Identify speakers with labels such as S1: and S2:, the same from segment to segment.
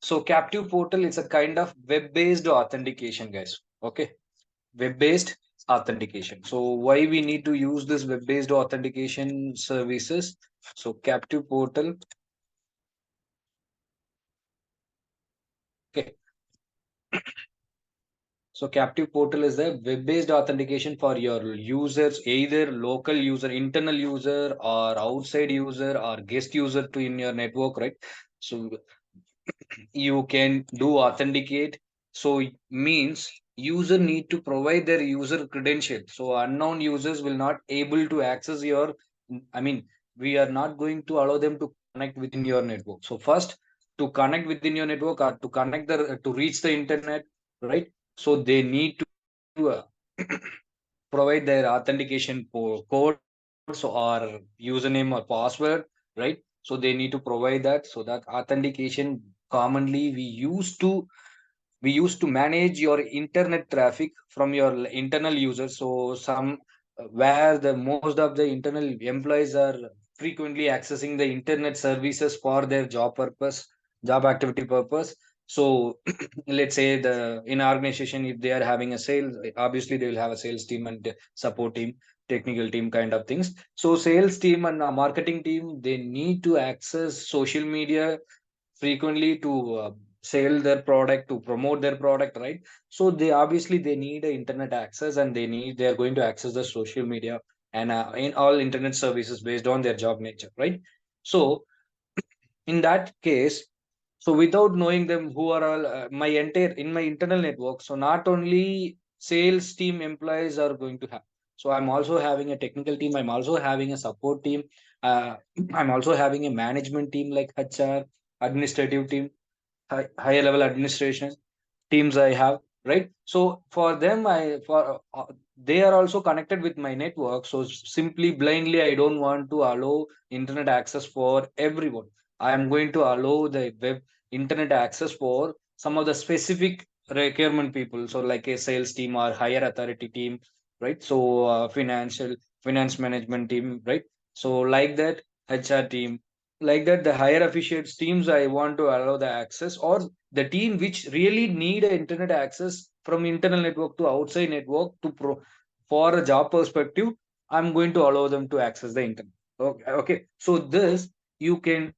S1: So captive portal is a kind of web-based authentication, guys. Okay, web-based authentication. So why we need to use this web-based authentication services? So captive portal. Okay. So captive portal is the web-based authentication for your users, either local user, internal user, or outside user, or guest user to in your network, right? So you can do authenticate. So it means user need to provide their user credential. So unknown users will not able to access your, I mean, we are not going to allow them to connect within your network. So first, to connect within your network or to connect the to reach the internet, right? So they need to provide their authentication codes or username or password, right? So they need to provide that. So that authentication commonly we used to manage your internet traffic from your internal users. So some where the most of the internal employees are frequently accessing the internet services for their job purpose, job activity purpose. So let's say the in organization, if they are having a sales, obviously they will have a sales team and support team, technical team kind of things. So sales team and marketing team, they need to access social media frequently to sell their product, to promote their product, right? So they obviously they need a internet access, and they are going to access the social media and in all internet services based on their job nature, right? So in that case, so without knowing them who are all my entire in my internal network, so not only sales team employees are going to have, so I'm also having a technical team, I'm also having a support team, uh, I'm also having a management team like HR, administrative team, higher level administration teams I have, right? So for them, they are also connected with my network. So simply blindly, I don't want to allow internet access for everyone. I am going to allow the web internet access for some of the specific requirement people. So like a sales team or higher authority team, right? So finance management team, right? So like that HR team, like that the higher officials teams, I want to allow the access, or the team which really need a internet access from internal network to outside network for a job perspective, I'm going to allow them to access the internet. Okay. So this you can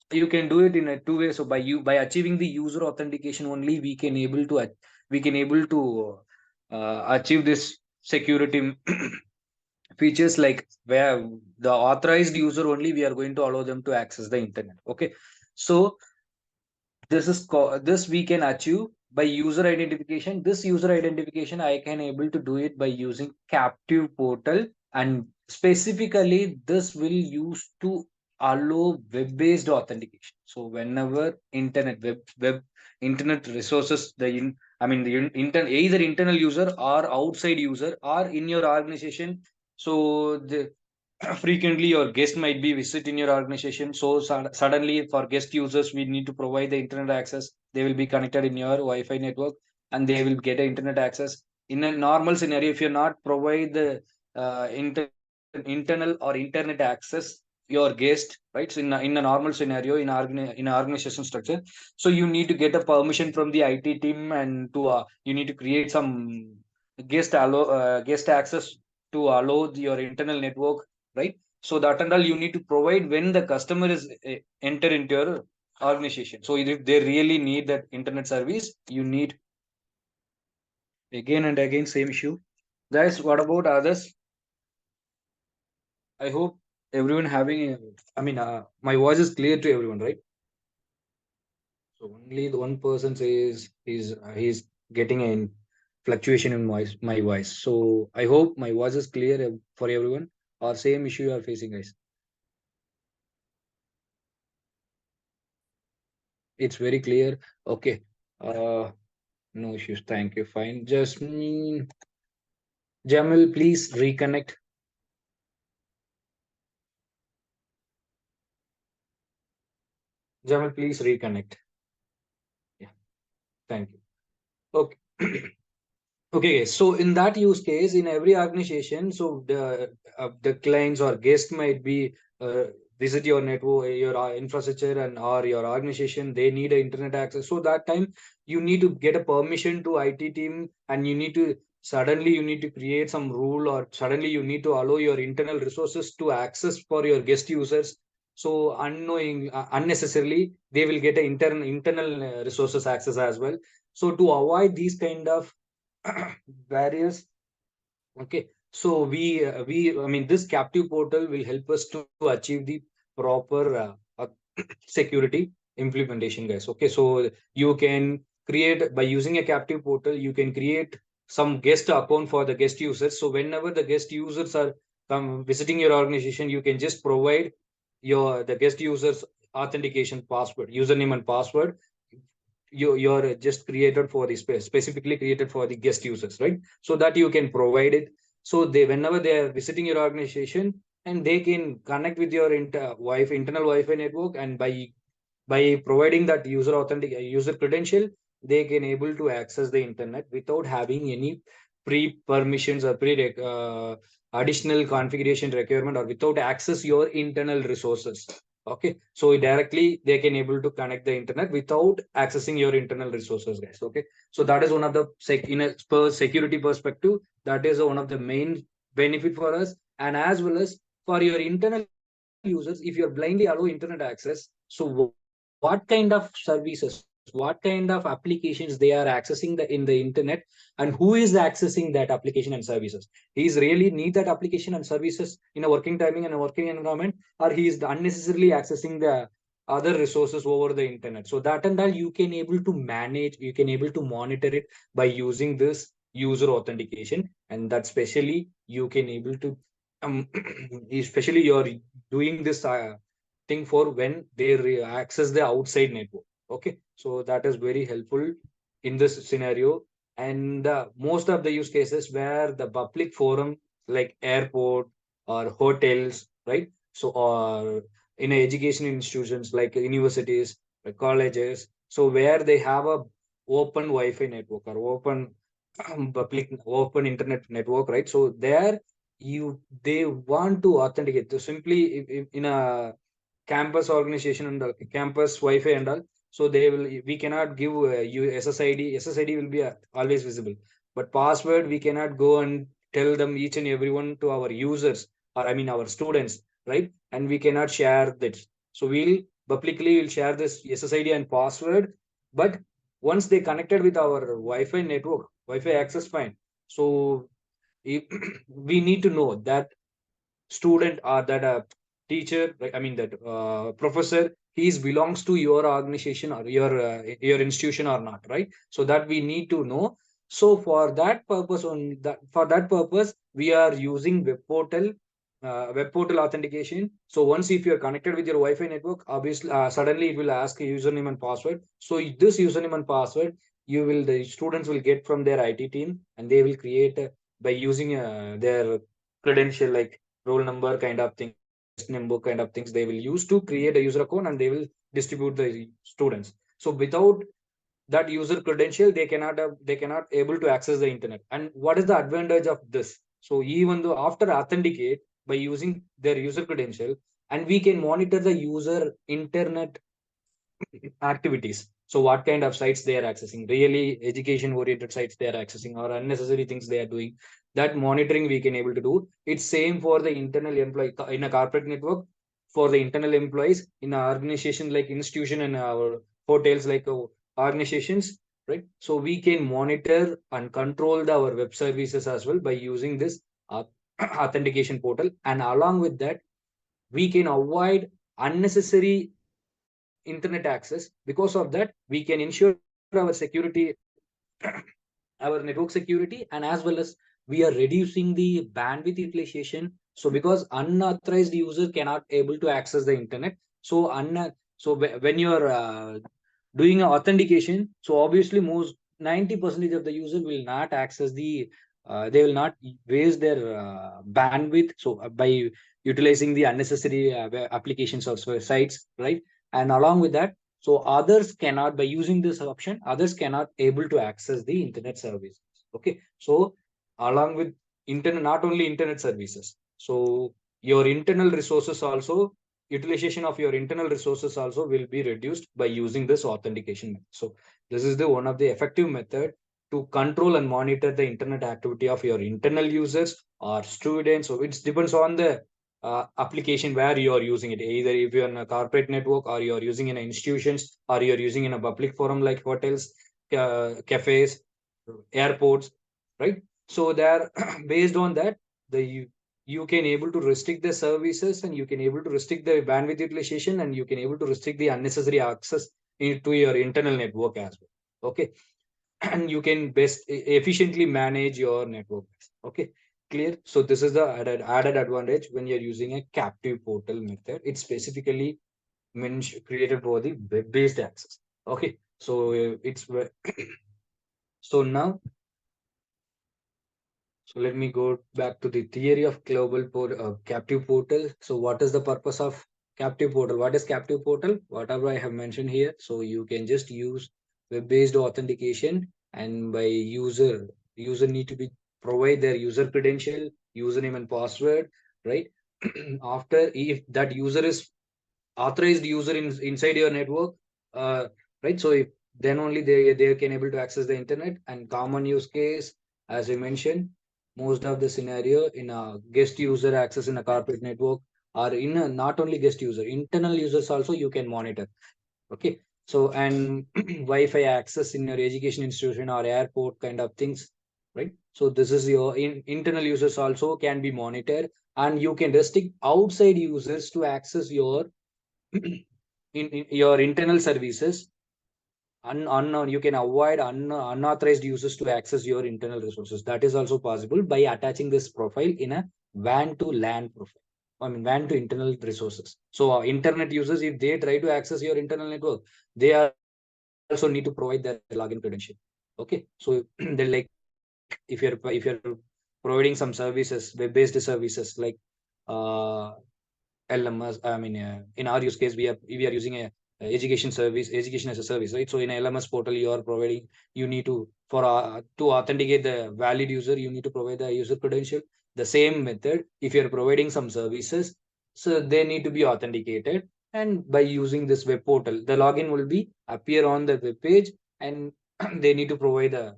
S1: do it in a two way. So by achieving the user authentication only, we can able to achieve this security features, like where the authorized user only we are going to allow them to access the internet. Okay. So this we can achieve by user identification. This user identification I can able to do it by using captive portal, and specifically this will use to allow web-based authentication. So whenever web internet resources, either internal user or outside user or in your organization, so the frequently your guest might be visit in your organization. So suddenly for guest users we need to provide the internet access. They will be connected in your Wi-Fi network, and they will get a internet access. In a normal scenario, if you're not provide the internal or internet access your guest, right? So in a normal scenario, in organization structure, so you need to get a permission from the IT team, and to you need to create some guest access to allow your internal network, right? So that and all you need to provide when the customer is enter into your organization. So if they really need that internet service, you need again and again same issue. Guys, what about others? I hope everyone having my voice is clear to everyone, right? So only the one person says he's getting a fluctuation in my voice. So I hope my voice is clear for everyone, or same issue you are facing, guys. It's very clear. Okay. No issues. Thank you. Fine. Just Jamal, please reconnect. Jamal, please reconnect. Yeah. Thank you. Okay. Okay. So in that use case, in every organization, so the clients or guest might be visit your network, your infrastructure, and or your organization, they need a internet access. So that time you need to get a permission to IT team, and you need to suddenly you need to create some rule, or suddenly you need to allow your internal resources to access for your guest users. So unnecessarily they will get a internal resources access as well. So to avoid these kind of barriers. Okay, so I mean, this captive portal will help us to achieve the proper security implementation, guys. Okay, so you can create by using a captive portal, you can create some guest account for the guest users. So whenever the guest users are visiting your organization, you can just provide the guest users authentication password, username and password. You're just created for the specifically created for the guest users, right? So that you can provide it. So they whenever they are visiting your organization, and they can connect with your internal Wi-Fi network, and by providing that user credential, they can able to access the internet without having any pre permissions or pre additional configuration requirement, or without access your internal resources. Okay, so directly they can able to connect the internet without accessing your internal resources, guys. Okay, so that is one of the in a security perspective, that is one of the main benefit for us. And as well as for your internal users, if you're blindly allow internet access, so what kind of services, what kind of applications they are accessing in the internet, and who is accessing that application and services? He is really need that application and services in a working timing and a working environment, or he is unnecessarily accessing the other resources over the internet. So that and all you can able to manage, you can able to monitor it by using this user authentication. And that specially you can able to especially you're doing this thing for when they access the outside network. Okay, so that is very helpful in this scenario. And most of the use cases where the public forum, like airport or hotels, right? So or in education institutions like universities, like colleges, so where they have a open Wi-Fi network or open public open internet network, right? So there they want to authenticate. So simply in a campus organization and campus Wi-Fi and all, so we cannot give you SSID. SSID will be always visible, but password we cannot go and tell them each and everyone to our users, or I mean our students, right? And we cannot share that. So publicly will share this SSID and password, but once they connected with our Wi-Fi network, Wi-Fi access fine. So we need to know that student or that teacher, like I mean that professor, he belongs to your organization or your institution or not, right? So that we need to know. So for that purpose, we are using web portal authentication. So once if you're connected with your Wi-Fi network, obviously suddenly it will ask a username and password. So this username and password, the students will get from their IT team, and they will create by using their credential, like roll number kind of things, test number kind of things, they will use to create a user account, and they will distribute the students. So without that user credential, they cannot able to access the internet. And what is the advantage of this? So even though after authenticate by using their user credential, and we can monitor the user internet activities. So what kind of sites they are accessing, really education oriented sites they are accessing, or unnecessary things they are doing, that monitoring we can able to do. It's same for the internal employee in a corporate network, for the internal employees in an organization like institution and our hotels like organizations, right? So we can monitor and control our web services as well by using this uh, authentication portal. And along with that, we can avoid unnecessary internet access. Because of that, we can ensure our security, our network security, and as well as we are reducing the bandwidth utilization. So because unauthorized user cannot able to access the internet. So when you are doing authentication, so obviously most 90% of the user will not access they will not waste their bandwidth. So by utilizing the unnecessary applications or sites, right? And along with that, so others cannot, by using this option, others cannot able to access the internet services. Okay, so along with internet, not only internet services, so your internal resources also utilization of your internal resources also will be reduced by using this authentication method. So this is the one of the effective method to control and monitor the internet activity of your internal users or students. So it depends on the application where you are using it. Either if you're in a corporate network, or you're using in institutions, or you're using in a public forum like hotels, cafes, airports, right? So they're based on that, you can able to restrict the services, and you can able to restrict the bandwidth utilization, and you can able to restrict the unnecessary access into your internal network as well. Okay. And you can best efficiently manage your network. Okay, clear. So this is the added advantage when you're using a captive portal method. It's specifically created for the web-based access. Okay, so so now, so let me go back to the theory of captive portal. So what is the purpose of captive portal? What is captive portal? Whatever I have mentioned here. So you can just use web-based authentication, and by user need to be provide their user credential, username and password, right? After, if that user is authorized user inside your network, uh, right? So if, then only they can able to access the internet. And common use case, as I mentioned, most of the scenario in a guest user access in a corporate network, or in a not only guest user, internal users also you can monitor. Okay, so and Wi-Fi access in your education institution or airport kind of things, right? So this is your internal users also can be monitored, and you can restrict outside users to access your in your internal services. Unknown, you can avoid unauthorized users to access your internal resources. That is also possible by attaching this profile in a WAN to LAN profile. I mean WAN to internal resources. So internet users, if they try to access your internal network, they also need to provide their login credential. Okay, so they like, if you're providing some services, web-based services like uh, LMS. I mean, in our use case, we are using a education service, education as a service, right? So in LMS portal, you are providing, you need to, for to authenticate the valid user, you need to provide the user credential. The same method, if you are providing some services, so they need to be authenticated, and by using this web portal, the login will be appear on the web page, and they need to provide the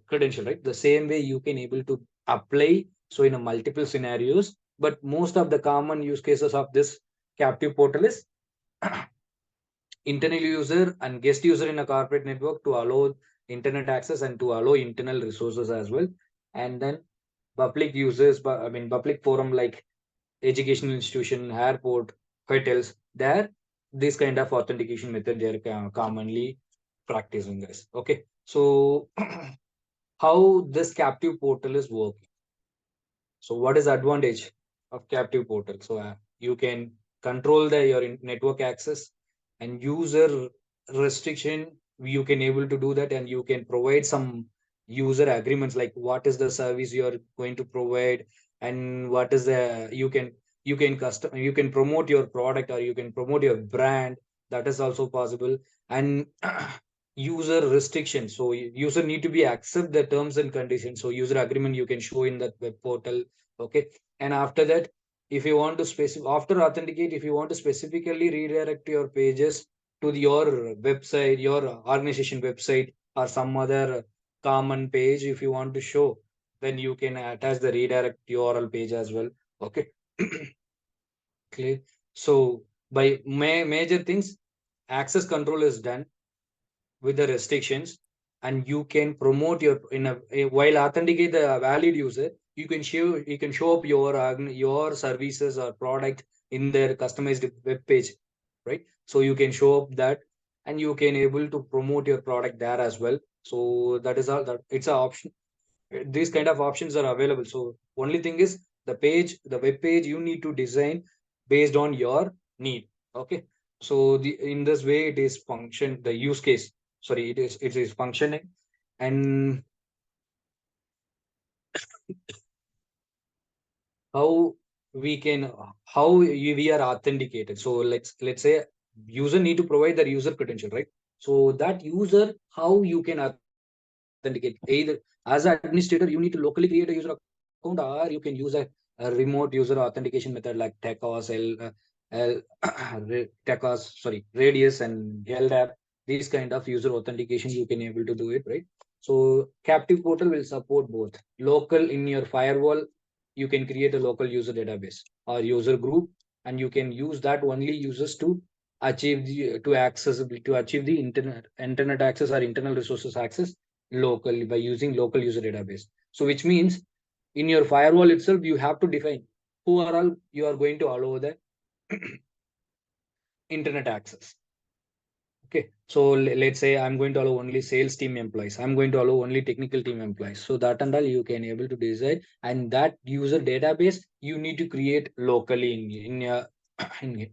S1: credential, right? The same way you can able to apply, so in a multiple scenarios. But most of the common use cases of this captive portal is internal user and guest user in a corporate network to allow internet access and to allow internal resources as well. And then public users, but I mean public forum like educational institution, airport, hotels, there this kind of authentication method they are commonly practicing this. Okay, so how this captive portal is working. So what is the advantage of captive portal? So you can control your network access and user restriction. You can able to do that, and you can provide some user agreements like what is the service you are going to provide, and what is the you can promote your product, or you can promote your brand. That is also possible. And user restrictions. So user need to be accept the terms and conditions. So user agreement you can show in that web portal. Okay. And after that, if you want to after authenticate, if you want to specifically redirect your pages to your website, your organization website, or some other common page, if you want to show, then you can attach the redirect URL page as well. Okay. Clear. So by major things, access control is done with the restrictions, and you can promote your while authenticate the valid user, you can show up your services or product in their customized web page, right? So you can show up that, and you can able to promote your product there as well. So that is all, that it's an option. These kind of options are available. So only thing is the web page you need to design based on your need. Okay, so in this way it is function, the use case, sorry, it is functioning. And how we can, we are authenticated. So let's say user need to provide their user credential, right? So that user, how you can authenticate, either as an administrator you need to locally create a user account, or you can use a remote user authentication method like TEC or cell, radius and LDAP, these kind of user authentication you can able to do it, right? So captive portal will support both local in your firewall. You can create a local user database or user group, and you can use that only users to achieve to achieve the internet access or internal resources access locally by using local user database. So which means in your firewall itself, you have to define who are all you are going to allow the internet access. Okay, so let's say I'm going to allow only sales team employees. I'm going to allow only technical team employees. So that and all you can able to decide, and that user database you need to create locally in your in,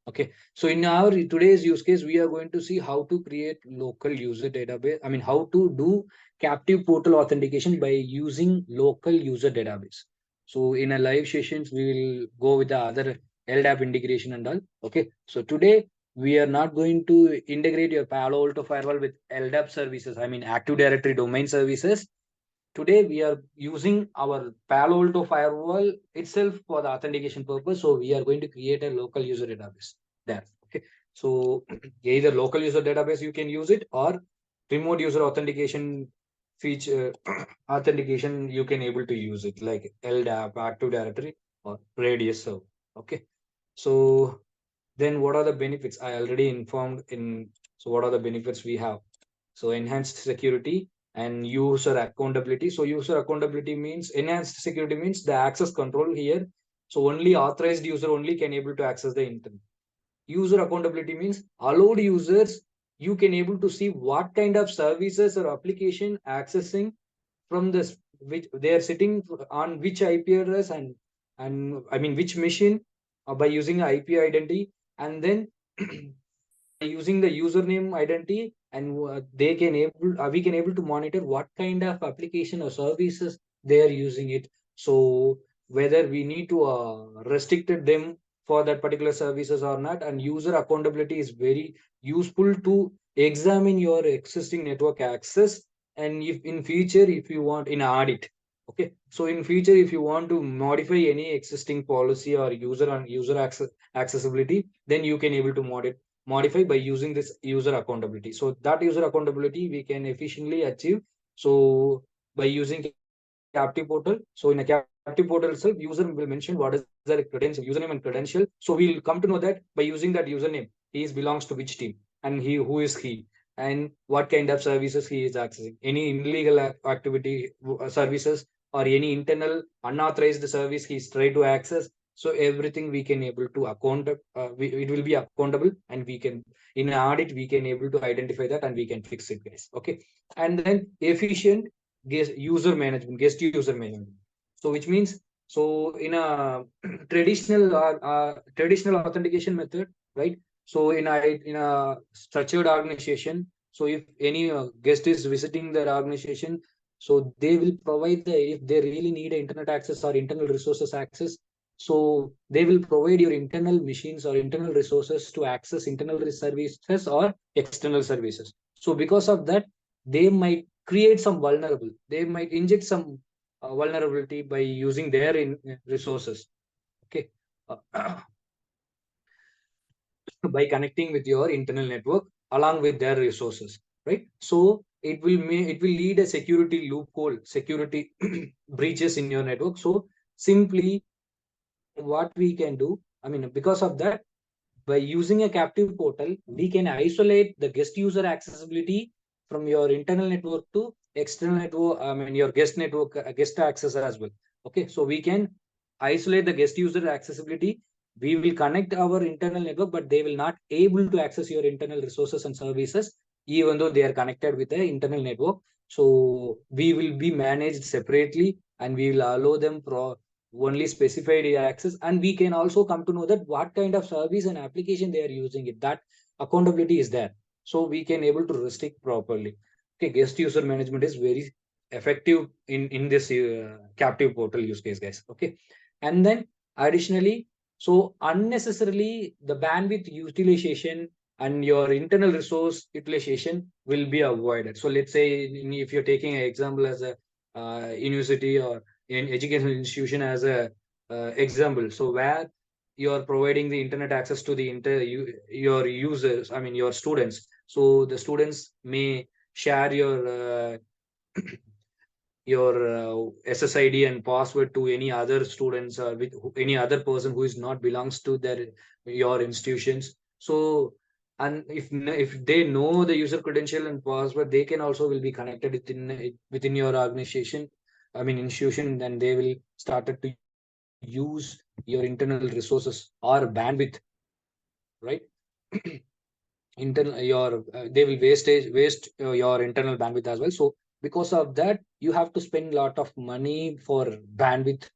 S1: okay. So in our today's use case, we are going to see how to create local user database. I mean, how to do captive portal authentication by using local user database. So in a live sessions, we will go with the other LDAP integration and all. Okay. So today we are not going to integrate your Paloalto firewall with LDAP services. I mean, Active Directory domain services. Today we are using our Paloalto firewall itself for the authentication purpose. So we are going to create a local user database there. Okay. So either local user database you can use it, or remote user authentication feature authentication you can able to use it, like LDAP, Active Directory, or Radius server. Okay. So then what are the benefits? I already informed in. So what are the benefits we have? So enhanced security and user accountability. So user accountability means enhanced security means the access control here. So only authorized user only can able to access the internet. User accountability means allowed users, you can able to see what kind of services or application accessing from this, which they are sitting on which IP address, and I mean which machine, by using IP identity, and then using the username identity, and they can able we can able to monitor what kind of application or services they are using it. So whether we need to restricted them for that particular services or not. And user accountability is very useful to examine your existing network access, and if in future if you want in audit. Okay, so in future if you want to modify any existing policy or user accessibility, then you can able to modify by using this user accountability. So that user accountability we can efficiently achieve. So by using captive portal, so in a captive portal itself, user will mention what is their credential, username and credential. So we'll come to know that by using that username, he belongs to which team, and he who is he, and what kind of services he is accessing, any illegal activity services, or any internal unauthorized service he's trying to access. So everything we can able to account, it will be accountable, and we can in an audit we can able to identify that, and we can fix it, guys. Okay, and then efficient guest user management. So which means, so in a traditional authentication method, right? So in a structured organization, so if any guest is visiting their organization, so they will provide the, if they really need internet access or internal resources access, so they will provide your internal machines or internal resources to access internal services or external services. So because of that, they might create some vulnerable, they might inject some vulnerability by using their resources. Okay. uh, by connecting with your internal network along with their resources, right? So it will lead a security loophole, security breaches in your network. So simply what we can do, I mean, because of that, by using a captive portal, we can isolate the guest user accessibility from your internal network to external network, I mean your guest network, guest access as well. Okay, so we can isolate the guest user accessibility. We will connect our internal network, but they will not able to access your internal resources and services, even though they are connected with the internal network. So we will be managed separately, and we will allow them only specified access, and we can also come to know that what kind of service and application they are using it. That accountability is there, so we can able to restrict properly. Okay, guest user management is very effective in this captive portal use case, guys. Okay, and then additionally, so unnecessarily the bandwidth utilization and your internal resource utilization will be avoided. So let's say if you're taking an example as a university or in educational institution as a example, so where you're providing the internet access to the your users, I mean your students. So the students may share your SSID and password to any other students or with any other person who is not belongs to their your institutions. So, and if they know the user credential and password, they can also will be connected within your organization, I mean institution, then they will started to use your internal resources or bandwidth, right? Internal your they will waste your internal bandwidth as well. So because of that, you have to spend a lot of money for bandwidth,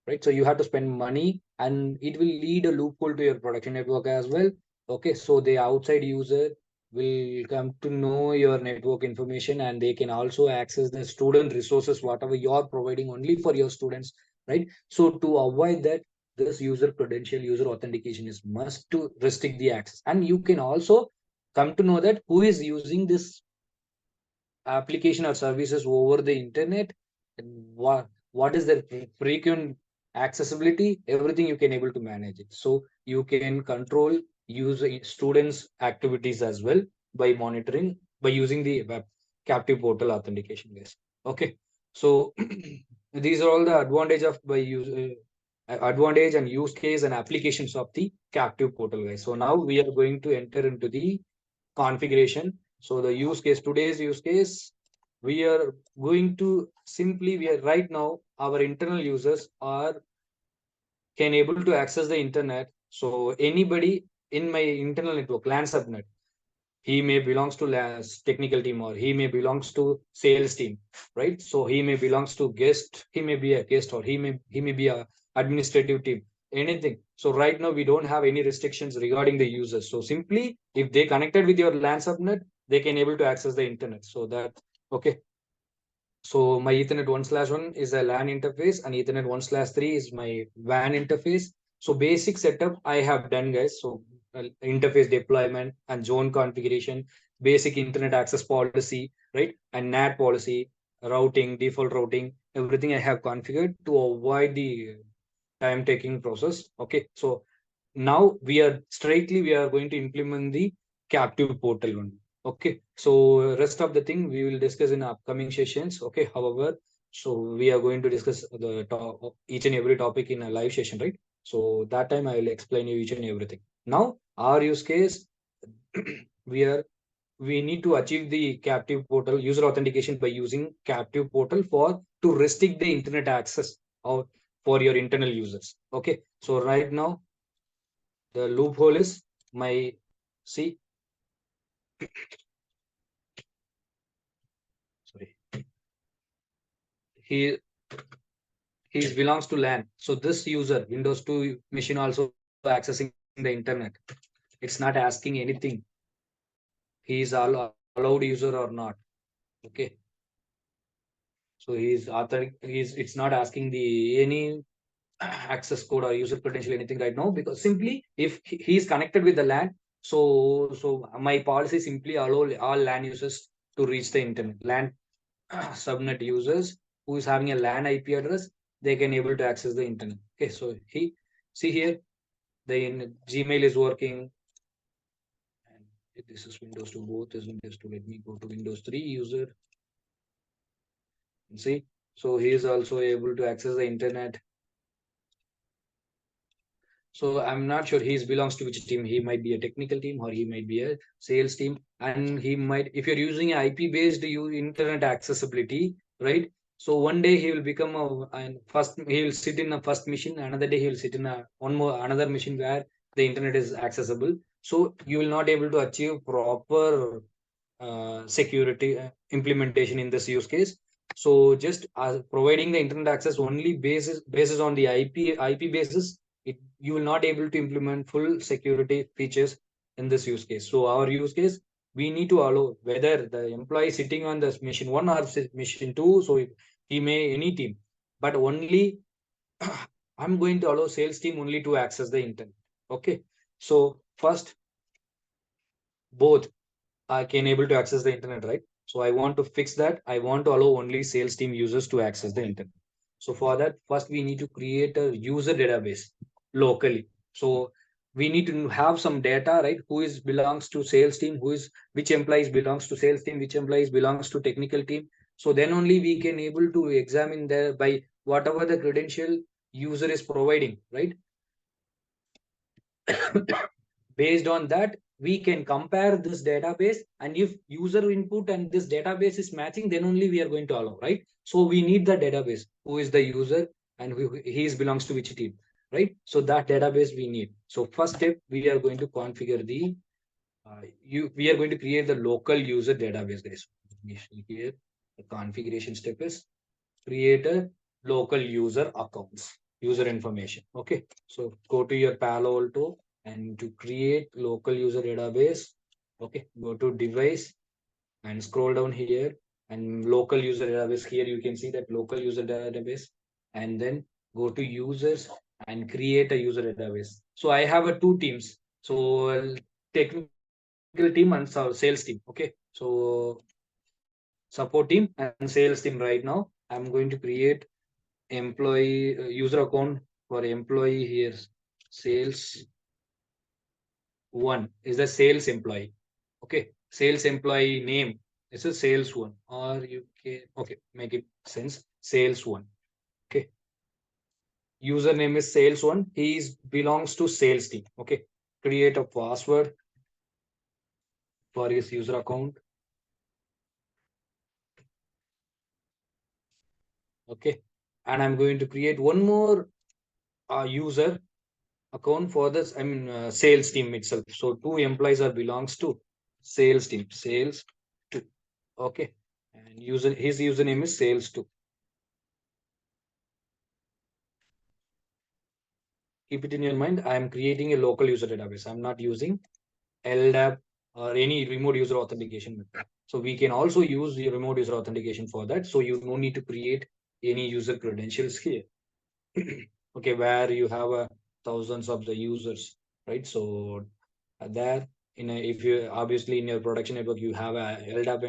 S1: right? So you have to spend money, and it will lead a loophole to your production network as well. Okay, so the outside user will come to know your network information, and they can also access the student resources, whatever you're providing only for your students, right? So to avoid that, this user credential, user authentication is must to restrict the access. And you can also come to know that who is using this application or services over the internet, and what is their frequent accessibility, everything you can able to manage it. So you can control user students activities as well by monitoring, by using the web captive portal authentication, guys. Okay, so these are all the advantage of by use advantage and use case and applications of the captive portal, guys. So now we are going to enter into the configuration. So the use case, today's use case, we are going to simply, we are right now, our internal users are can able to access the internet. So anybody in my internal network, LAN subnet, he may belongs to technical team, or he may belongs to sales team, right? So he may belongs to guest, he may be a guest, or he may be a administrative team, anything. So right now we don't have any restrictions regarding the users. So simply if they connected with your LAN subnet, they can able to access the internet. So that, okay. So my Ethernet 1/1 is a LAN interface, and Ethernet 1/3 is my WAN interface. So basic setup I have done, guys. So interface deployment and zone configuration, basic internet access policy, right? And NAT policy, routing, default routing, everything I have configured to avoid the time taking process. Okay. So now we are going to implement the captive portal one. Okay, so rest of the thing we will discuss in upcoming sessions. Okay, however, so we are going to discuss the each and every topic in a live session, right? So that time I will explain you each and everything. Now our use case, we are we need to achieve the captive portal user authentication by using captive portal for to restrict the internet access or for your internal users. Okay, so right now the loophole is my, see, sorry, he he belongs to LAN. So this user, Windows 2 machine, also accessing the internet. It's not asking anything. He is allowed user or not. Okay. So he's author. It's not asking the any access code or user credential anything right now, because simply if he is connected with the LAN, so my policy simply allow all LAN users to reach the internet. LAN subnet users who is having a LAN IP address, they can able to access the internet. Okay, so he see here the Gmail is working, and this is Windows 2, both is Windows 2. Let me go to Windows 3 user and see. So he is also able to access the internet. So I'm not sure he belongs to which team. He might be a technical team, or he might be a sales team, and he might, if you're using IP based internet accessibility, right? So one day he will become he will sit in a first machine. Another day he will sit in another machine where the internet is accessible. So you will not able to achieve proper security implementation in this use case. So just providing the internet access only basis on the IP basis, you will not able to implement full security features in this use case. So our use case, we need to allow whether the employee sitting on the machine 1 or machine 2, so he may any team, but only I'm going to allow sales team only to access the internet. Okay, so first both I can able to access the internet, right? So I want to fix that. I want to allow only sales team users to access the internet. So for that, first we need to create a user database locally. So we need to have some data, right? Who is belongs to sales team, which employees belongs to sales team, which employees belongs to technical team. So then only we can able to examine the by whatever the credential user is providing, right? Based on that, we can compare this database, and if user input and this database is matching, then only we are going to allow, right? So we need the database, who is the user and who he is belongs to which team, right? So that database we need. So first step, we are going to configure the we are going to create the local user database, guys. Here the configuration step is create a local user accounts, user information. Okay, so go to your Paloalto and to create local user database. Okay, go to device and scroll down here and local user database. Here you can see that local user database, and then go to users and create a user database. So I have a two teams. So technical team and sales team. Okay, so support team and sales team. Right now I'm going to create employee user account for employee here. Sales one is the sales employee. Okay, sales employee name is a sales one, or you can, okay, make it sense, sales one. Okay, username is sales one, he is belongs to sales team. Okay, create a password for his user account. Okay, and I'm going to create one more user account for this, I mean, sales team itself. So two employees are belongs to sales team, sales two. Okay, and his username is sales two. Keep it in your mind, I am creating a local user database. I'm not using LDAP or any remote user authentication method. So we can also use the remote user authentication for that. So you no need to create any user credentials here. Okay, where you have thousands of the users, right? So there if you obviously in your production network you have a LDAP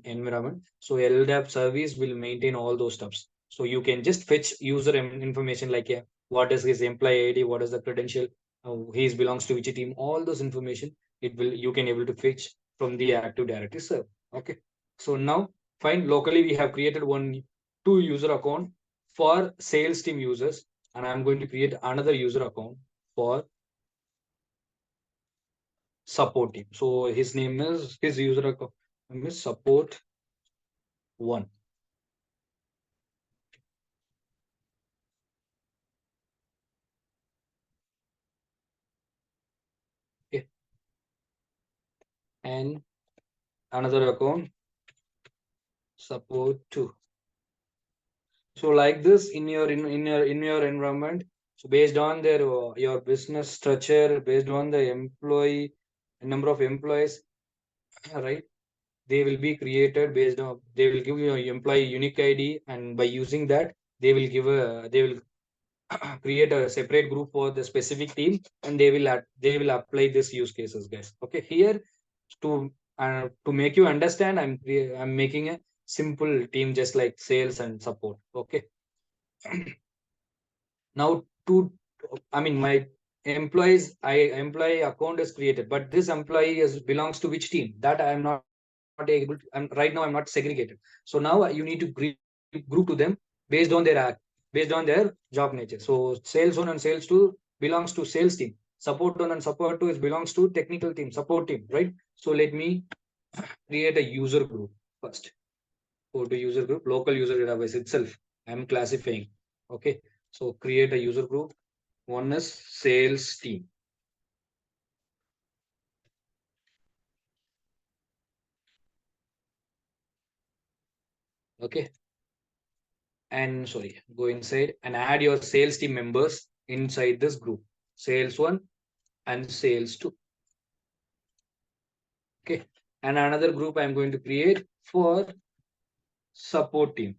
S1: environment, so LDAP service will maintain all those stuffs. So you can just fetch user information like what is his employee ID, what is the credential, he belongs to which team, all those information it will you can able to fetch from the Active Directory server. Okay, so now fine, locally we have created two user account for sales team users, and I'm going to create another user account for support team. So his user account name is support one. Okay, and another account support two. So like this in your environment. So based on their your business structure, based on the employee number of employees, right? They will be created based on, they will give you employee unique ID, and by using that they will create a separate group for the specific team, and they will apply this use cases, guys. Okay, here to make you understand, I'm making a simple team just like sales and support. Okay, now to I mean my employee account is created, but this employee belongs to which team, that I am not able to, right now I'm not segregated. So now you need to group to them based on their act, based on their job nature. So sales one and sales two belongs to sales team, support one and support two is belongs to technical team, support team, right? So let me create a user group first. Go to user group, local user database itself, I'm classifying. Okay, so create a user group. One is sales team. Okay, and sorry, go inside and add your sales team members inside this group, sales one and sales two. Okay, and another group I'm going to create for support team.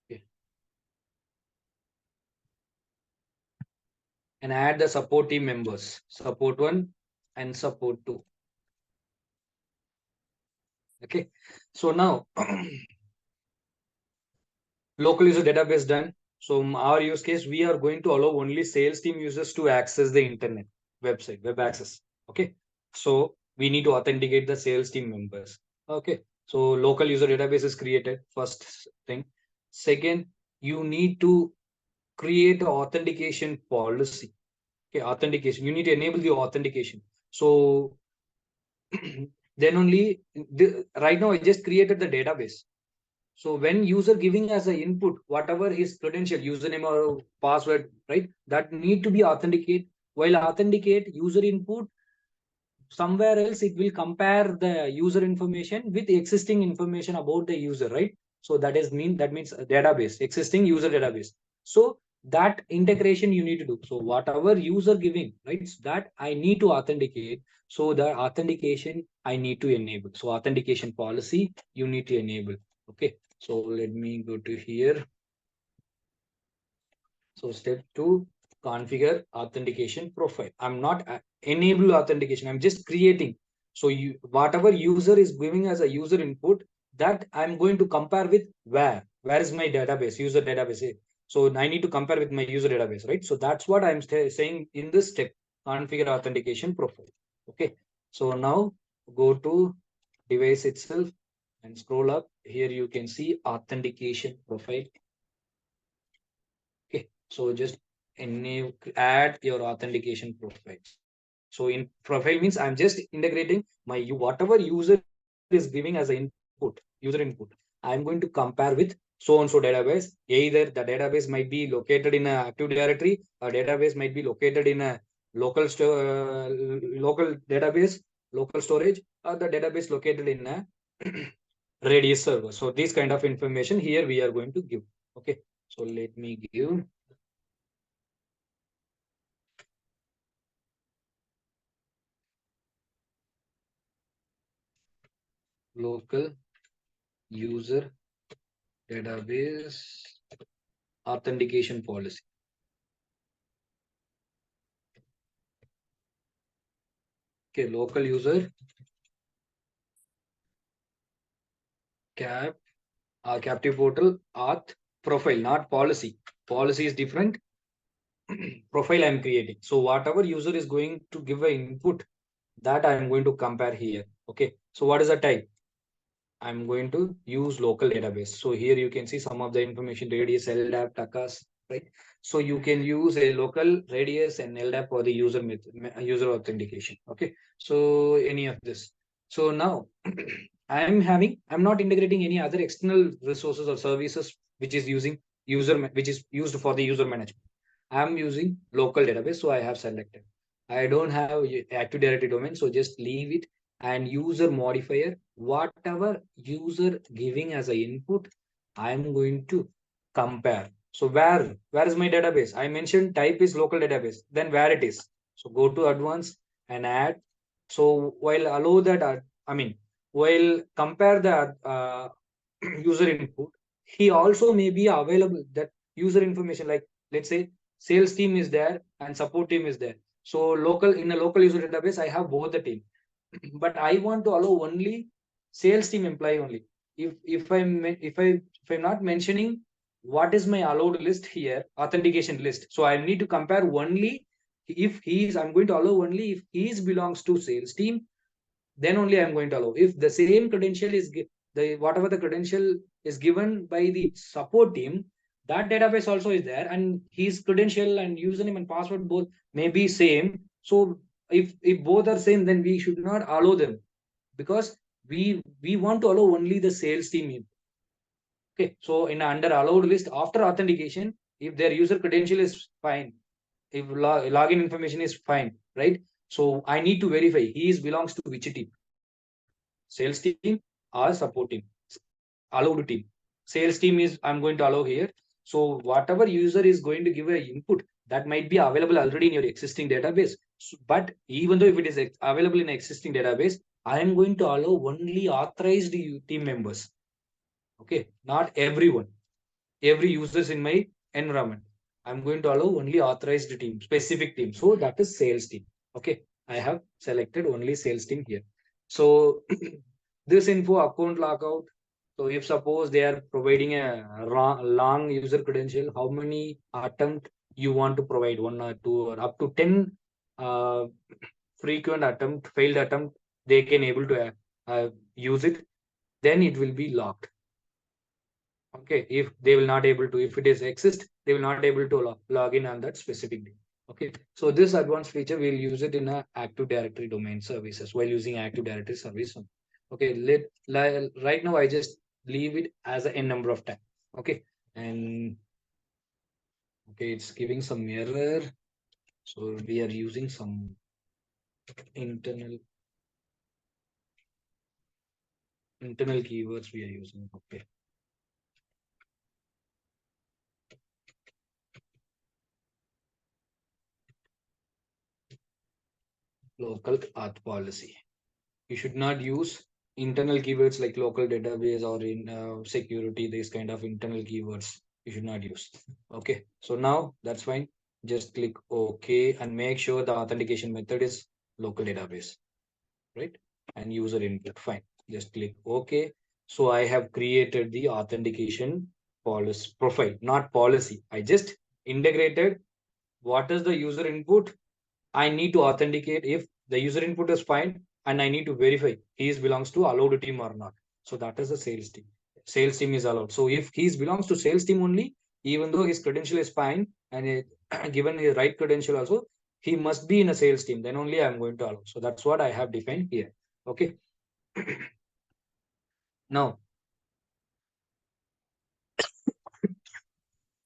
S1: Okay, and add the support team members, support one and support two. Okay, so now local user database done. So in our use case, we are going to allow only sales team users to access the internet website, web access. Okay. So we need to authenticate the sales team members. Okay. So local user database is created. First thing. Second, you need to create an authentication policy. Okay, authentication. You need to enable the authentication. So then only right now I just created the database. So when user giving as an input, whatever his credential, username or password, right, that need to be authenticate. While authenticate user input, somewhere else it will compare the user information with existing information about the user, right? So that means a database, existing user database. So that integration you need to do. So whatever user giving, right, that I need to authenticate. So the authentication I need to enable. So authentication policy you need to enable. Okay, so let me go to here. So step 2, configure authentication profile. I'm not enable authentication. I'm just creating. So you, whatever user is giving as a user input, that I'm going to compare with where is my database, user database. So I need to compare with my user database, right? So that's what I'm saying in this step, configure authentication profile. Okay. So now go to device itself and scroll up. Here you can see authentication profile. Okay, so just add your authentication profile. So in profile means I'm just integrating my whatever user is giving as an input, user input. I'm going to compare with so and so database. Either the database might be located in a Active Directory, or database might be located in a local database, local storage, or the database located in a Radius server. So this kind of information here we are going to give. Okay, so let me give local user database authentication policy. Okay, local user captive portal auth profile, not policy. Policy is different. Profile I'm creating. So whatever user is going to give an input, that I'm going to compare here. Okay. So what is the type? I'm going to use local database. So here you can see some of the information, radius, LDAP, TACAS, right? So you can use a local radius and LDAP for the user authentication. Okay. So any of this. So now I'm not integrating any other external resources or services which is which is used for the user management. I'm using local database, so I have selected. I don't have Active Directory domain, so just leave it. And user modifier, whatever user giving as a input, I'm going to compare. So where is my database? I mentioned type is local database. Then where it is? So go to advanced and add. So while allow that, while compare the user input, he also may be available that user information, like let's say sales team is there and support team is there. So local in a local user database, I have both the team, but I want to allow only sales team employee only. If I'm not mentioning what is my allowed list here, authentication list. So I need to compare only if he is. I'm going to allow only if he is belongs to sales team, then only I'm going to allow. If the same credential is the whatever the credential is given by the support team, that database also is there, and his credential and username and password both may be same. So if both are same, then we should not allow them, because we want to allow only the sales team. Okay, so in under allowed list after authentication, if their user credential is fine, if login information is fine, right? So I need to verify he is belongs to which team, sales team or support team, allowed team. Sales team is I'm going to allow here. So whatever user is going to give a input, that might be available already in your existing database. So, but even though if it is available in existing database, I am going to allow only authorized team members. Okay, not everyone, every users in my environment. I'm going to allow only authorized team, specific team. So that is sales team. Okay, I have selected only sales team here. So this info account logout. So if suppose they are providing a long user credential, how many attempt you want to provide, one or two or up to 10 uh, frequent attempt, failed attempt, they can able to use it, then it will be locked. Okay, if they will not able to, if it is exist, they will not able to log in on that specific day. Okay, so this advanced feature we'll use it in a Active Directory domain services while using Active Directory service. Okay, right now I just leave it as a n number of time. Okay, and okay, it's giving some error, so we are using some internal keywords we are using. Okay, local auth policy. You should not use internal keywords like local database or in security, these kind of internal keywords you should not use. Okay, so now that's fine. Just click OK and make sure the authentication method is local database, right? And user input, fine. Just click OK. So I have created the authentication policy profile, not policy. I just integrated what is the user input. I need to authenticate if the user input is fine, and I need to verify he is belongs to allowed team or not. So that is the sales team. Sales team is allowed. So if he belongs to sales team only, even though his credential is fine and given his right credential also, he must be in a sales team. Then only I'm going to allow. So that's what I have defined here. Okay. Now,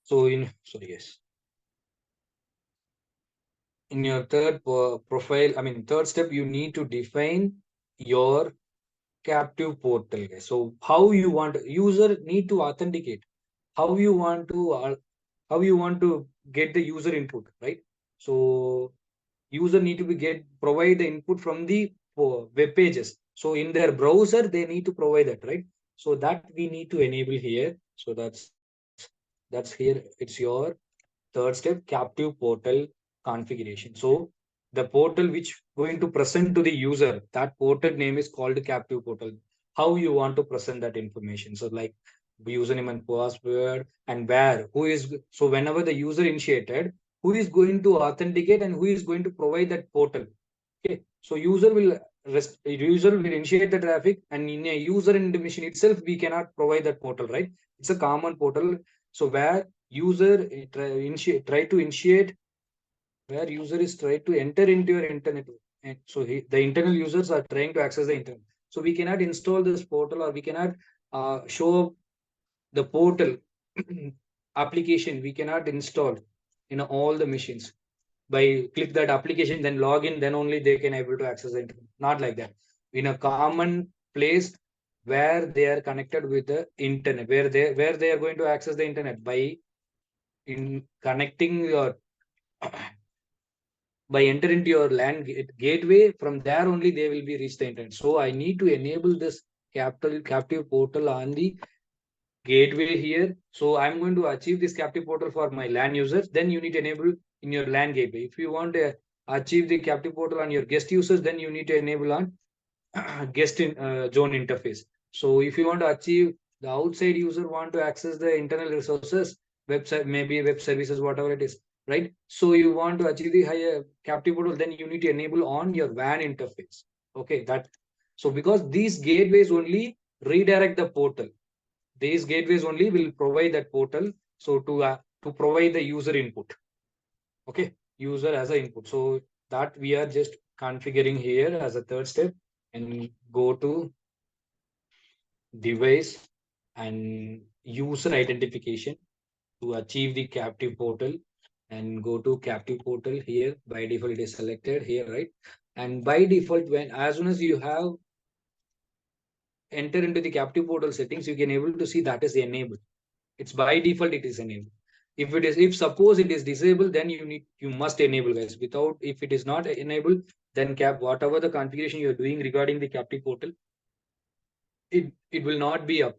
S1: so in sorry yes, in your profile, I mean third step, you need to define your captive portal, guys. So how you want user need to authenticate, how you want to get the user input, right? So user need to be provide the input from the web pages. So in their browser they need to provide that, right? So that we need to enable here. So that's here. It's your third step, captive portal configuration. So the portal which going to present to the user, that portal name is called captive portal. How you want to present that information. So like username and password and where, who is, so whenever the user initiated, who is going to authenticate and who is going to provide that portal. Okay. So user will initiate the traffic, and in a user in the machine itself, we cannot provide that portal, right? It's a common portal. So where user try to initiate, where user is try to enter into your internet, and so the internal users are trying to access the internet, so we cannot install this portal, or we cannot show the portal application, we cannot install in all the machines. By click that application, then log in, then only they can able to access the internet. Not like that. In a common place where they are connected with the internet, where they are going to access the internet by in connecting your by enter into your LAN gateway. From there only they will be reach the internet. So I need to enable this captive portal on the gateway here. So I'm going to achieve this captive portal for my LAN users. Then you need to enable in your LAN gateway. If you want to achieve the captive portal on your guest users, then you need to enable on guest zone interface. So if you want to achieve the outside user want to access the internal resources, website, maybe web services, whatever it is, right? So you want to achieve the higher captive portal, then you need to enable on your WAN interface. Okay, that so because these gateways only redirect the portal, these gateways only will provide that portal. So to provide the user input, okay, user as an input. So that we are just configuring here as a third step, and go to device and user identification to achieve the captive portal, and go to captive portal here. By default it is selected here, right? And by default, when as soon as you have enter into the captive portal settings, you can able to see that is enabled. It's by default it is enabled. If suppose it is disabled, then you must enable, guys. Without, if it is not enabled, then whatever the configuration you are doing regarding the captive portal, it will not be up.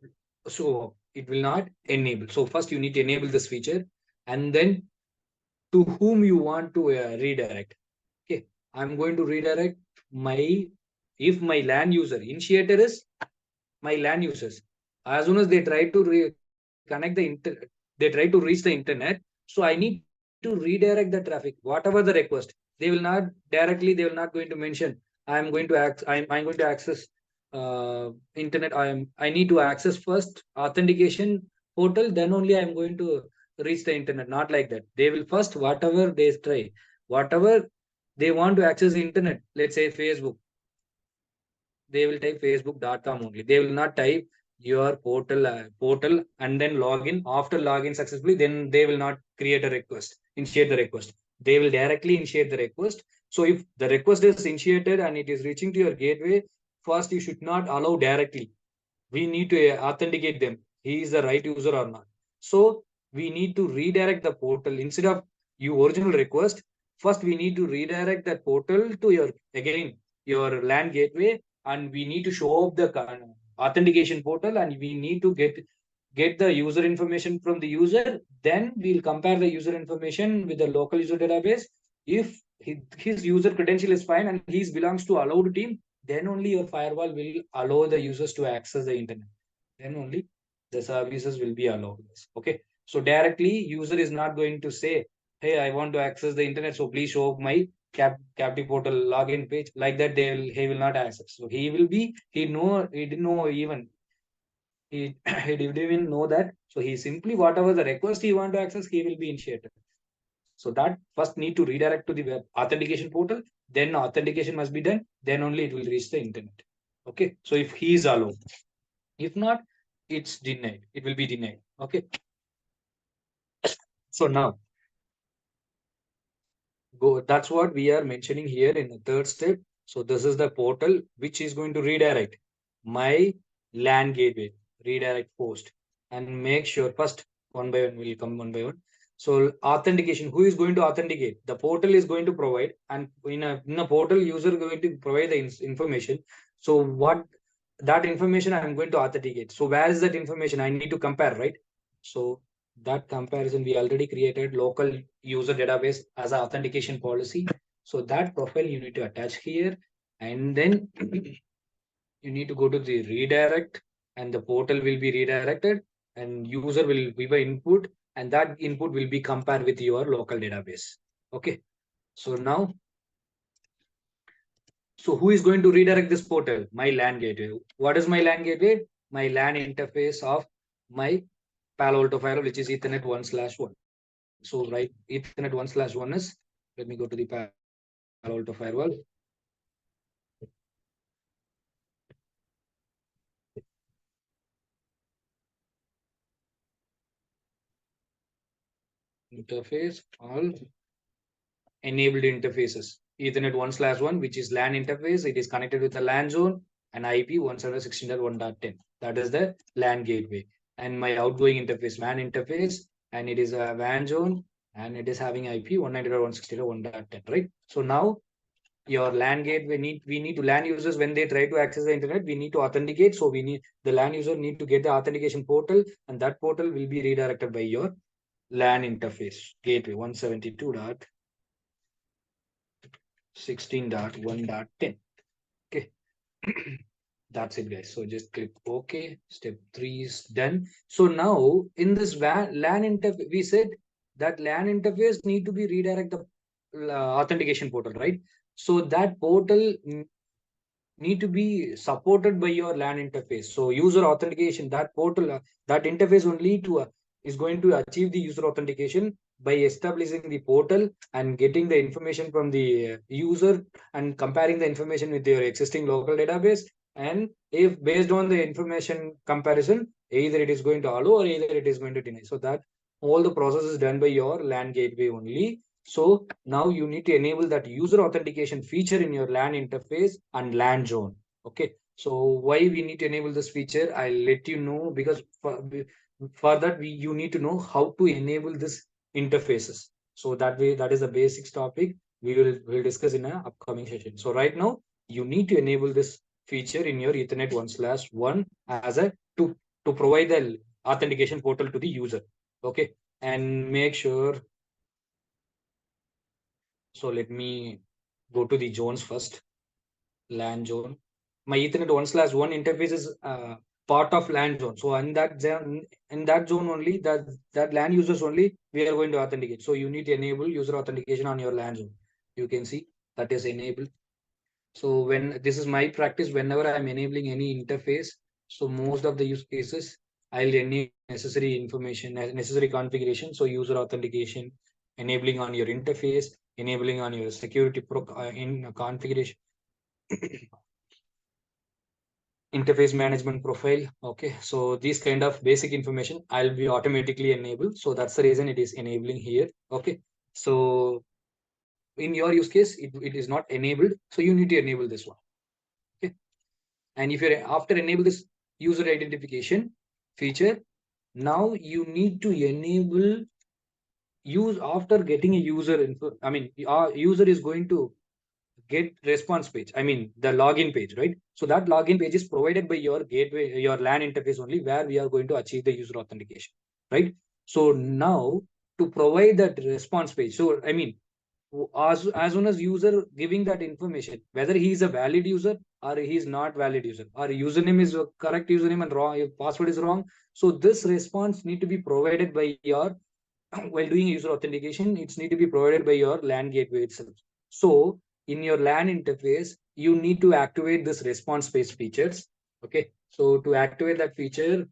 S1: So it will not enable. So first you need to enable this feature, and then to whom you want to redirect. Okay, I'm going to redirect my, if my LAN user initiator is my LAN users, As soon as they try to connect the they try to reach the internet. So I need to redirect the traffic, whatever the request. They will not directly, they will not going to mention, I'm going to access internet. I need to access first authentication portal, then only I'm going to reach the internet. Not like that. They will first, whatever they try, whatever they want to access the internet, let's say Facebook, they will type facebook.com only. They will not type your portal and then login. After login successfully, then they will not create a request, initiate the request. They will directly initiate the request. So if the request is initiated and it is reaching to your gateway, first you should not allow directly. We need to authenticate them. He is the right user or not. So we need to redirect the portal instead of you original request. First, we need to redirect that portal to your again your LAN gateway, and we need to show up the authentication portal, and we need to get the user information from the user. Then we'll compare the user information with the local user database. If his user credential is fine and he belongs to allowed team, then only your firewall will allow the users to access the internet. Then only the services will be allowed. Okay. So directly user is not going to say, hey, I want to access the internet, so please show up my captive portal login page. Like that, he will not access. So he didn't know even he didn't even know that. So he simply whatever the request he want to access, he will be initiated. So that first need to redirect to the web authentication portal. Then authentication must be done. Then only it will reach the internet. Okay. So if he is allowed, if not, it's denied. It will be denied. Okay. So now go. That's what we are mentioning here in the third step. So this is the portal which is going to redirect my LAN gateway, redirect post, and make sure first one by one will come one by one. So authentication, who is going to authenticate? The portal is going to provide, and in a portal, user going to provide the information. So what that information I'm going to authenticate. So where is that information? I need to compare, right? So that comparison we already created local user database as an authentication policy. So that profile you need to attach here, and then you need to go to the redirect, and the portal will be redirected, and user will give an input, and that input will be compared with your local database. Okay. So now, so who is going to redirect this portal? My LAN gateway. What is my LAN gateway? My LAN interface of my Paloalto firewall, which is Ethernet 1/1. So right, Ethernet 1/1 is, let me go to the Paloalto firewall. Interface, all enabled interfaces. Ethernet 1/1, which is LAN interface. It is connected with the LAN zone and IP 172.1.10. That is the LAN gateway. And my outgoing interface, WAN interface, and it is a WAN zone, and it is having IP 192.168.1.10, right? So now your LAN gate, we need to LAN users when they try to access the internet, we need to authenticate. So we need the LAN user need to get the authentication portal, and that portal will be redirected by your LAN interface gateway 172.16.1.10. Okay. That's it, guys. So just click OK. Step 3 is done. So now in this LAN interface, we said that LAN interface need to be redirect the authentication portal, right? So that portal need to be supported by your LAN interface. So user authentication, that portal, that interface only is going to achieve the user authentication by establishing the portal and getting the information from the user and comparing the information with your existing local database. And if based on the information comparison, either it is going to allow or either it is going to deny. So that all the process is done by your LAN gateway only. So now you need to enable that user authentication feature in your LAN interface and LAN zone. Okay. So why we need to enable this feature, I'll let you know, because for that you need to know how to enable this interfaces. So that way, that is the basics topic we'll discuss in an upcoming session. So right now you need to enable this feature in your Ethernet 1/1 as a to provide the authentication portal to the user. Okay. And make sure, so let me go to the zones first. LAN zone. My Ethernet 1/1 interface is part of LAN zone. So in that zone only, that LAN users only, we are going to authenticate. So you need to enable user authentication on your LAN zone. You can see that is enabled. So when this is my practice, whenever I'm enabling any interface, so most of the use cases, I'll enable necessary information, necessary configuration. So user authentication, enabling on your interface, enabling on your security in configuration, interface management profile. Okay, so these kind of basic information I'll be automatically enabled. So that's the reason it is enabling here. Okay, so in your use case, it is not enabled. So you need to enable this one. Okay, and if you're after enable this user identification feature, now you need to enable use after getting a user info. I mean, our user is going to get response page. I mean, the login page, right? So that login page is provided by your gateway, your LAN interface only, where we are going to achieve the user authentication, right? So now to provide that response page. So I mean, as soon as user giving that information, whether he is a valid user or he is not valid user, or username is a correct username and wrong, password is wrong. So this response need to be provided by your while doing user authentication, it's need to be provided by your LAN gateway itself. So in your LAN interface, you need to activate this response based features. Okay. So to activate that feature,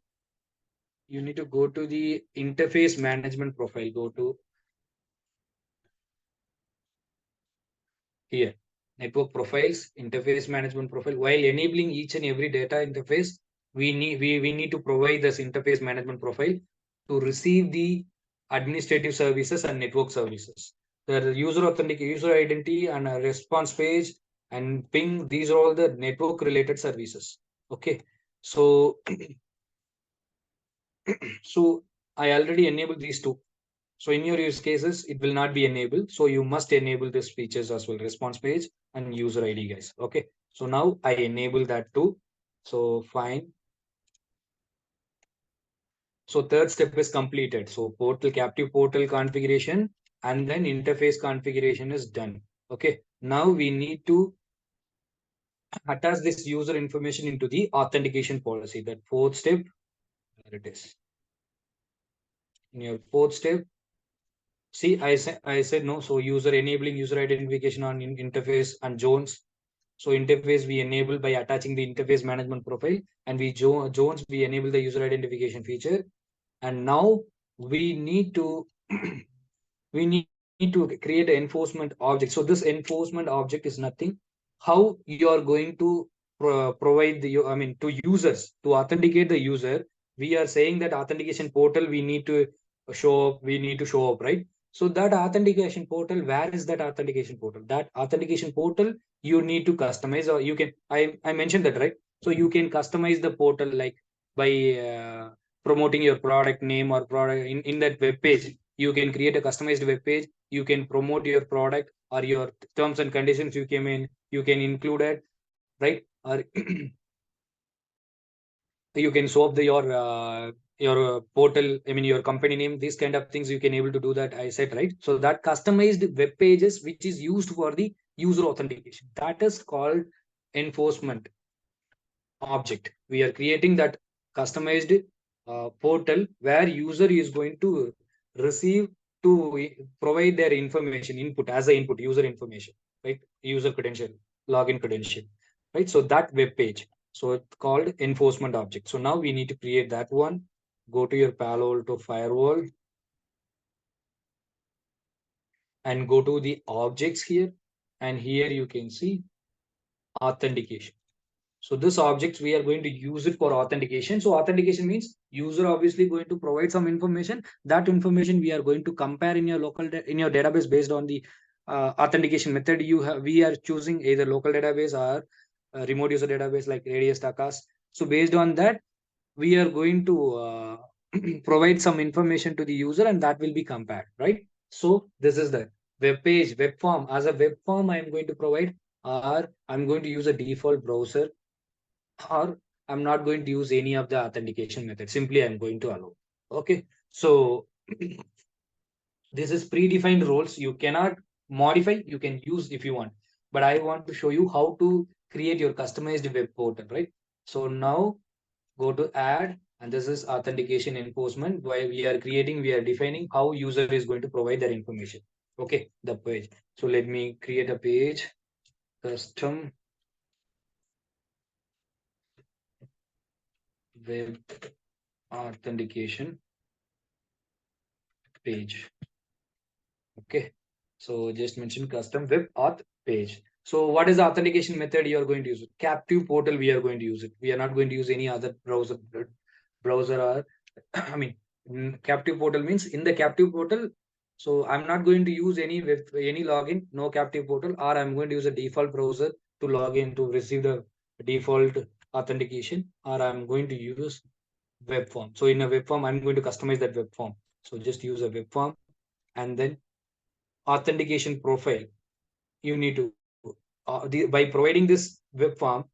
S1: you need to go to the interface management profile. Go to here, network profiles, interface management profile. While enabling each and every data interface, we need to provide this interface management profile to receive the administrative services and network services. The user authentic, user identity, and a response page and ping. These are all the network related services. Okay, so so I already enabled these two. So in your use cases, it will not be enabled. So you must enable these features as well, response page and user ID, guys. Okay. So now I enable that too. So fine. So third step is completed. So portal, captive portal configuration and then interface configuration is done. Okay. Now we need to attach this user information into the authentication policy. That fourth step, there it is. In your fourth step, see, I said no. So user enabling user identification on interface and zones. So interface we enable by attaching the interface management profile, and zones we enable the user identification feature. And now we need to we need to create an enforcement object. So this enforcement object is nothing. How you are going to provide the, I mean, to users to authenticate the user. We are saying that authentication portal we need to show up. We need to show up, right? So that authentication portal, where is that authentication portal? That authentication portal you need to customize, or you can. I mentioned that, right? So you can customize the portal like by promoting your product name or product in that web page. You can create a customized web page. You can promote your product or your terms and conditions. You can include it, right? Or you can show up your portal. I mean your company name. These kind of things you can able to do that. I said, right. So that customized web pages which is used for the user authentication, that is called enforcement object. We are creating that customized portal where user is going to receive to provide their information input as a input user information, right? User credential, login credential, right? So that web page. So it's called enforcement object. So now we need to create that one. Go to your Paloalto firewall and go to the objects here. And here you can see authentication. So this objects, we are going to use it for authentication. So authentication means user obviously going to provide some information. That information we are going to compare in your in your database based on the authentication method you have. We are choosing either local database or remote user database like Radius Takas. So based on that, we are going to provide some information to the user and that will be compared, right? So this is the web page, web form. As a web form, I am going to provide, or I'm going to use a default browser, or I'm not going to use any of the authentication method. Simply, I'm going to allow. Okay. So this is predefined roles. You cannot modify. You can use if you want. But I want to show you how to create your customized web portal, right? So now Go to add, and this is authentication enforcement. While we are defining how user is going to provide their information. Okay, the page. So let me create a page, custom web authentication page. Okay. So just mention custom web auth page. So what is the authentication method you are going to use? Captive portal we are going to use it. We are not going to use any other browser or I mean captive portal means in the captive portal. So I'm not going to use any login, no captive portal, or I'm going to use a default browser to log in to receive the default authentication, or I'm going to use web form. So in a web form, I'm going to customize that web form. So just use a web form, and then authentication profile. You need to by providing this web form,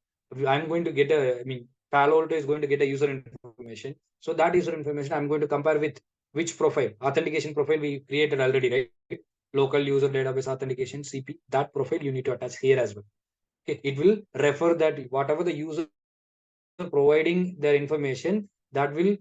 S1: I'm going to get a, I mean, Paloalto is going to get a user information. So that user information I'm going to compare with which profile, authentication profile we created already, right? Local user database authentication CP. That profile you need to attach here as well. Okay, it will refer that whatever the user providing their information, that will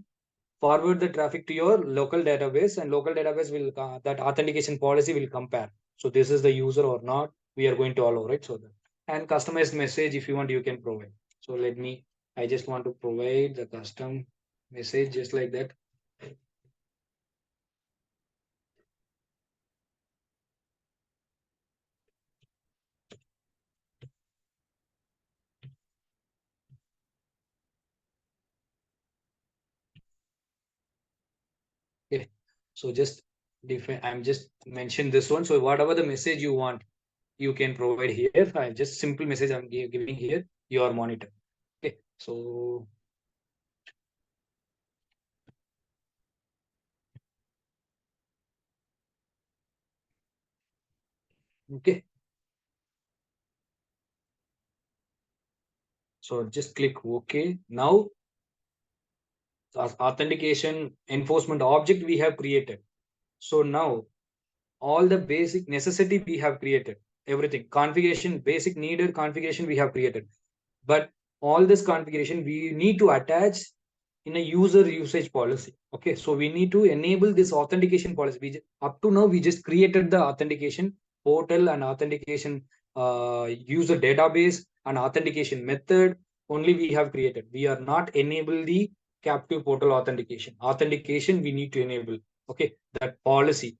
S1: forward the traffic to your local database, and local database will that authentication policy will compare. So this is the user or not, we are going to allow, right? So that, and customized message, if you want, you can provide. So let me, I just want to provide the custom message just like that. Okay, so just define, I'm just mentioned this one. So whatever the message you want, you can provide here. I just simple message I'm giving here, your monitor. Okay, so okay, so just click OK. Now authentication enforcement object we have created. So now all the basic necessity we have created, everything configuration, basic needed configuration we have created. But all this configuration we need to attach in a user usage policy. Okay, so we need to enable this authentication policy. Up to now, we just created the authentication portal and authentication user database and authentication method. Only we have created. We are not enable the captive portal authentication. Authentication we need to enable. Okay, that policy,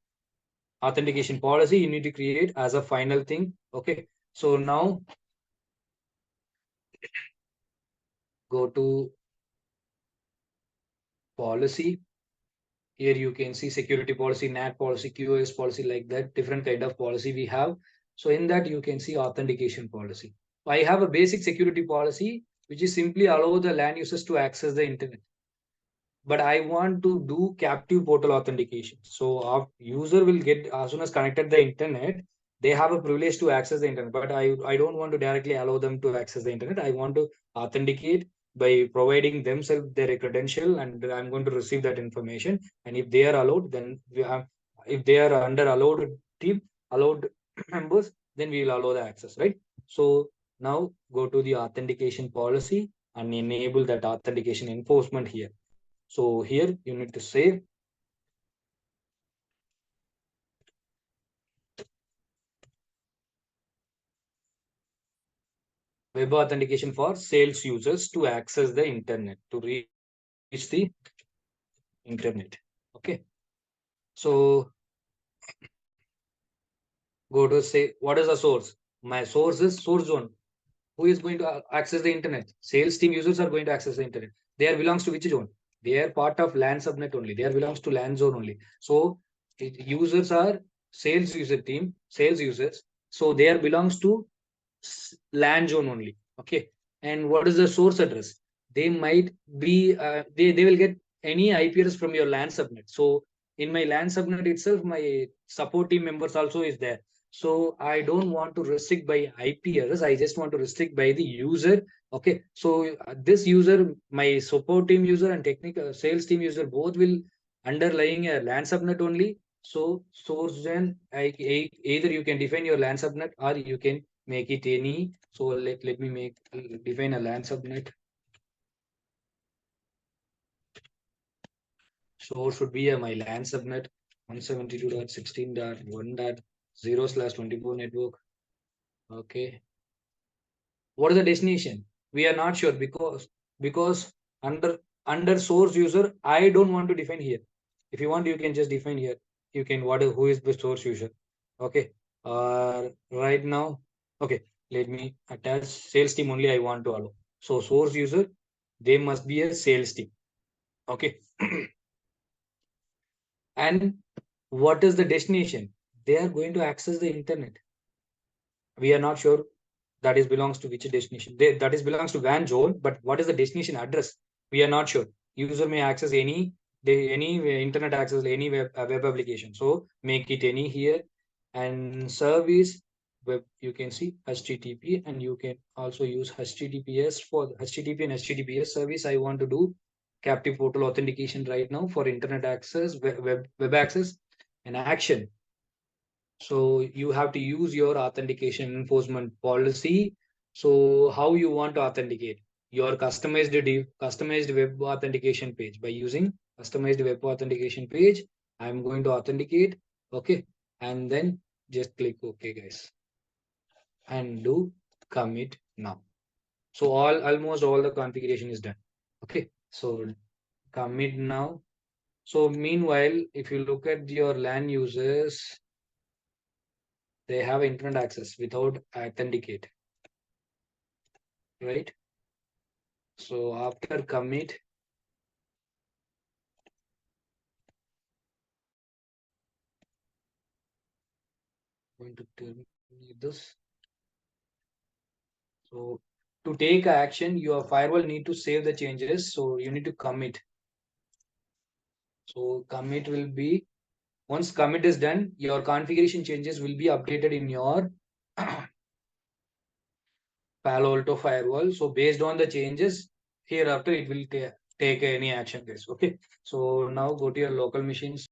S1: authentication policy, you need to create as a final thing. Okay, so now go to policy. Here you can see security policy, NAT policy, QoS policy, like that, different kind of policy we have. So in that you can see authentication policy. I have a basic security policy, which is simply allow the LAN users to access the internet. But I want to do captive portal authentication. So our user will get, as soon as connected the internet, they have a privilege to access the internet. But I don't want to directly allow them to access the internet. I want to authenticate by providing themselves their credential, and I'm going to receive that information. And if they are allowed, then we have, if they are under allowed team, allowed members, then we will allow the access, right? So now go to the authentication policy and enable that authentication enforcement here. So here you need to say web authentication for sales users to access the internet, to reach the internet. Okay. So go to say, what is the source? My source is source zone. Who is going to access the internet? Sales team users are going to access the internet. They are belongs to which zone? They are part of LAN subnet only. They are belongs to LAN zone only. So users are sales user team, sales users. So they are belongs to LAN zone only. Okay. And what is the source address? They might be, they will get any IP address from your LAN subnet. So in my LAN subnet itself, my support team members also is there. So I don't want to restrict by IP address. I just want to restrict by the user. Okay. So this user, my support team user and technical sales team user, both will underlying a LAN subnet only. So source then either you can define your LAN subnet or you can make it any. So let me make define a LAN subnet. So should be my LAN subnet 172.16.1.0/24 network. Okay. What is the destination? We are not sure because under source user, I don't want to define here. If you want, you can just define here. You can who is the source user. Okay. Right now, okay. Let me attach sales team only. I want to allow. So source user, they must be a sales team. Okay. And what is the destination? They are going to access the internet. We are not sure that is belongs to which destination. That is belongs to WAN zone, but what is the destination address? We are not sure. User may access any internet access any web application. So make it any here, and service web you can see HTTP, and you can also use HTTPS for HTTP and HTTPS service. I want to do captive portal authentication right now for internet access, web access, and action. So you have to use your authentication enforcement policy. So how you want to authenticate your customized web authentication page by using customized web authentication page. I'm going to authenticate. Okay. And then just click OK, guys, and do commit now. So almost all the configuration is done. Okay. So commit now. So meanwhile, if you look at your LAN users, they have internet access without authenticate, right? So after commit, I'm going to terminate this. So to take action, your firewall need to save the changes. So you need to commit. So commit will be, once commit is done, your configuration changes will be updated in your Paloalto firewall. So based on the changes, hereafter it will take any action, guys. Okay. So now go to your local machines.